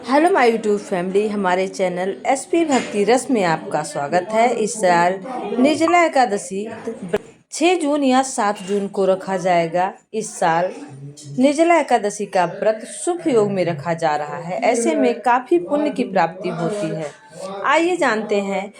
Hello my YouTube family, हमारे channel SP भक्ति रस में आपका स्वागत है। इस साल निर्जला एकादशी 6 जून या 7 जून को रखा जाएगा। इस साल निर्जला एकादशी का व्रत शुभ योग में रखा जा रहा है। ऐसे में काफ़ी पुण्य की प्राप्ति होती है। आइए जानते हैं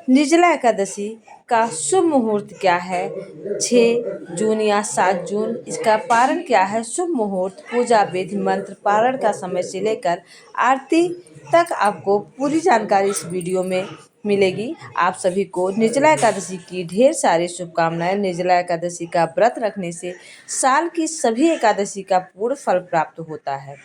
निर्जला एकादशी का शुभ मुहूर्त क्या है। 6 जून या 7 जून इसका पारण क्या है, शुभ मुहूर्त, पूजा विधि, मंत्र, पारण का समय से लेकर आरती तक आपको पूरी जानकारी इस वीडियो में मिलेगी। आप सभी को निर्जला एकादशी की ढेर सारी शुभकामनाएं। निर्जला एकादशी का व्रत रखने से साल की सभी एकादशी का पूर्ण फल प्राप्त होता है।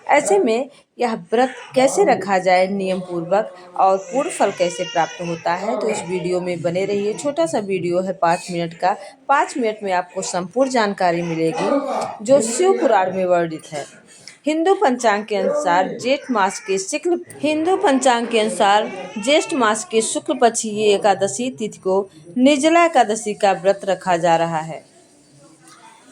ऐसे में यह व्रत कैसे रखा जाए नियम पूर्वक और पूर्ण फल कैसे प्राप्त होता है, तो इस वीडियो में बने रहिए। छोटा सा वीडियो है 5 मिनट का। 5 मिनट में आपको संपूर्ण जानकारी मिलेगी जो शिव पुराण में वर्णित है। हिंदू पंचांग के अनुसार ज्येष्ठ मास के शुक्ल पक्ष की एकादशी तिथि को निर्जला एकादशी का व्रत रखा जा रहा है।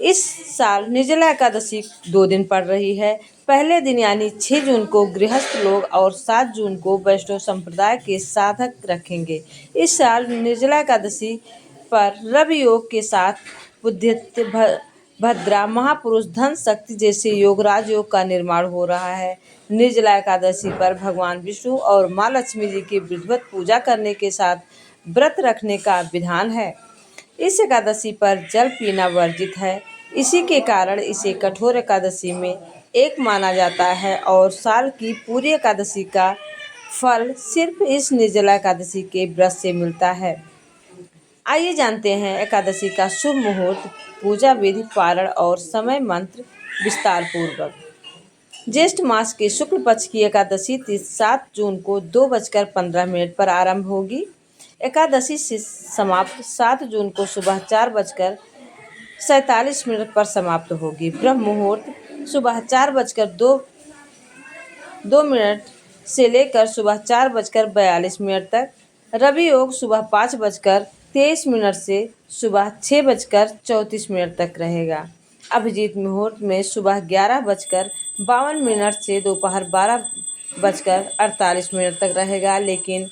इस साल निर्जला एकादशी 2 दिन पड़ रही है। पहले दिन यानी 6 जून को गृहस्थ लोग और 7 जून को वैष्णव संप्रदाय के साधक रखेंगे। इस साल निर्जला एकादशी पर रवि योग के साथ बुद्धित्य, भद्रा, महापुरुष, धन शक्ति जैसे योग राजयोग का निर्माण हो रहा है। निर्जला एकादशी पर भगवान विष्णु और माँ लक्ष्मी जी की विधिवत पूजा करने के साथ व्रत रखने का विधान है। इस एकादशी पर जल पीना वर्जित है। इसी के कारण इसे कठोर एकादशी में एक माना जाता है और साल की पूरी एकादशी का फल सिर्फ इस निर्जला एकादशी के व्रत से मिलता है। आइए जानते हैं एकादशी का शुभ मुहूर्त, पूजा विधि, पारण और समय मंत्र विस्तार पूर्वक। ज्येष्ठ मास के शुक्ल पक्ष की एकादशी तिथि 7 जून को 2:15 पर आरंभ होगी। एकादशी से समाप्त 7 जून को सुबह 4:47 पर समाप्त होगी। ब्रह्म मुहूर्त सुबह 4:02 से लेकर सुबह 4:42 तक। रवि योग सुबह 5:23 से सुबह 6:34 तक रहेगा। अभिजीत मुहूर्त में सुबह 11:52 से दोपहर 12:48 तक रहेगा। लेकिन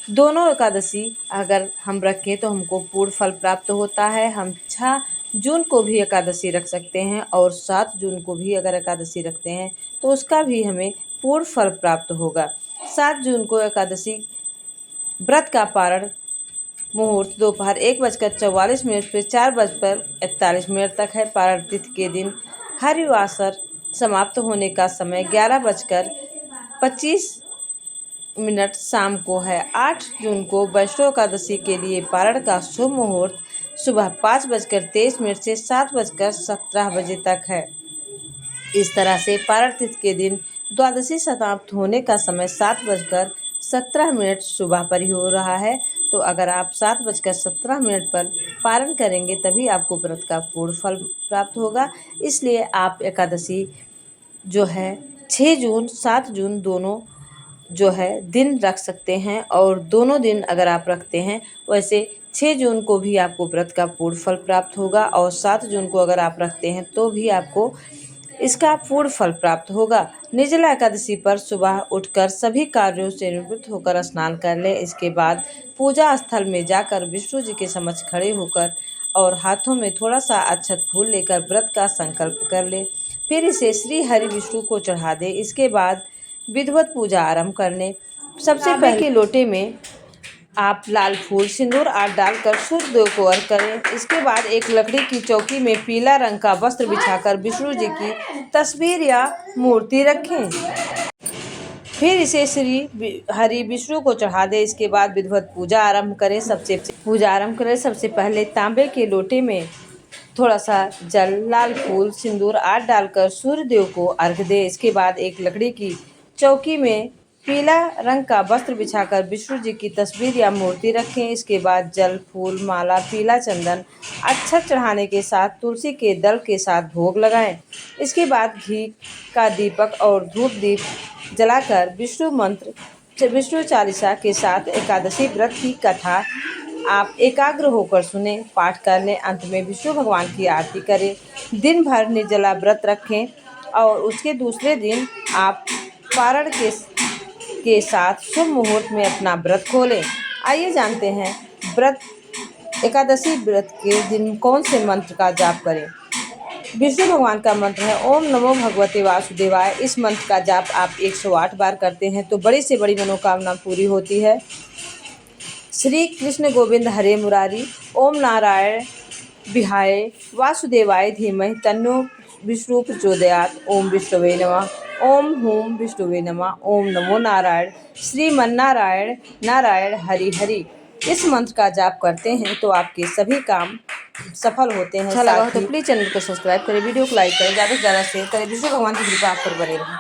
दोनों एकादशी अगर हम रखें तो हमको पूर्ण फल प्राप्त होता है। हम 6 जून को भी एकादशी रख सकते हैं और 7 जून को भी अगर एकादशी रखते हैं तो उसका भी हमें पूर्ण फल प्राप्त होगा। 7 जून को एकादशी व्रत का पारण मुहूर्त दोपहर 1:44 से 4:41 तक है। पारण तिथि के दिन हरिवासर समाप्त होने का समय 11:25 शाम को है। 8 जून को वैष्णव एकादशी के लिए पारण का शुभ मुहूर्त सुबह 5:23 से 7:17 तक है। इस तरह से पारण तिथि के दिन द्वादशी समाप्त होने का समय 7:17 सुबह पर ही हो रहा है। तो अगर आप 7:17 पर पारण करेंगे तभी आपको व्रत का पूर्ण फल प्राप्त होगा। इसलिए आप एकादशी जो है 6 जून 7 जून दोनों जो है दिन रख सकते हैं और दोनों दिन अगर आप रखते हैं, वैसे 6 जून को भी आपको व्रत का पूर्ण फल प्राप्त होगा और 7 जून को अगर आप रखते हैं तो भी आपको इसका पूर्ण फल प्राप्त होगा। निर्जला एकादशी पर सुबह उठकर सभी कार्यों से निवृत्त होकर स्नान कर लें। इसके बाद पूजा स्थल में जाकर विष्णु जी के समक्ष खड़े होकर और हाथों में थोड़ा सा अक्षत फूल लेकर व्रत का संकल्प कर लें। फिर इसे श्री हरि विष्णु को चढ़ा दें। इसके बाद विधिवत पूजा आरंभ करने सबसे पहले के लोटे में आप लाल फूल, सिंदूर आदि डालकर सूर्य देव को अर्घ करें। इसके बाद एक लकड़ी की चौकी में पीला रंग का वस्त्र बिछाकर विष्णु जी की तस्वीर या मूर्ति रखें। फिर इसे श्री हरि विष्णु को चढ़ा दें। इसके बाद विधिवत पूजा आरंभ करें। सबसे पहले तांबे के लोटे में थोड़ा सा जल, लाल फूल, सिंदूर आदि डालकर सूर्य देव को अर्घ दें। इसके बाद एक लकड़ी की चौकी में पीला रंग का वस्त्र बिछाकर विष्णु जी की तस्वीर या मूर्ति रखें। इसके बाद जल, फूल, माला, पीला चंदन, अक्षत चढ़ाने के साथ तुलसी के दल के साथ भोग लगाएं। इसके बाद घी का दीपक और धूप दीप जलाकर विष्णु चालीसा के साथ एकादशी व्रत की कथा आप एकाग्र होकर सुने, पाठ कर लें। अंत में विष्णु भगवान की आरती करें। दिन भर निर्जला व्रत रखें और उसके दूसरे दिन आप पारण के साथ शुभ मुहूर्त में अपना व्रत खोलें। आइए जानते हैं एकादशी व्रत के दिन कौन से मंत्र का जाप करें। विष्णु भगवान का मंत्र है ओम नमो भगवते वासुदेवाय। इस मंत्र का जाप आप 108 बार करते हैं तो बड़ी से बड़ी मनोकामना पूरी होती है। श्री कृष्ण गोविंद हरे मुरारी। ओम नारायण विहाय वासुदेवाय धीमहि तन्नो विष्णु प्रचोदयात्। ओम विष्णुवे नमः। ओम हूम विष्णुवे नमः। ओम नमो नारायण श्रीमन्नारायण नारायण हरि हरि। इस मंत्र का जाप करते हैं तो आपके सभी काम सफल होते हैं। अच्छा लगा हो तो प्लीज़ चैनल को सब्सक्राइब करें, वीडियो को लाइक करें, ज़्यादा से ज़्यादा शेयर करें। विष्णु भगवान की कृपा आप पर बने रहें।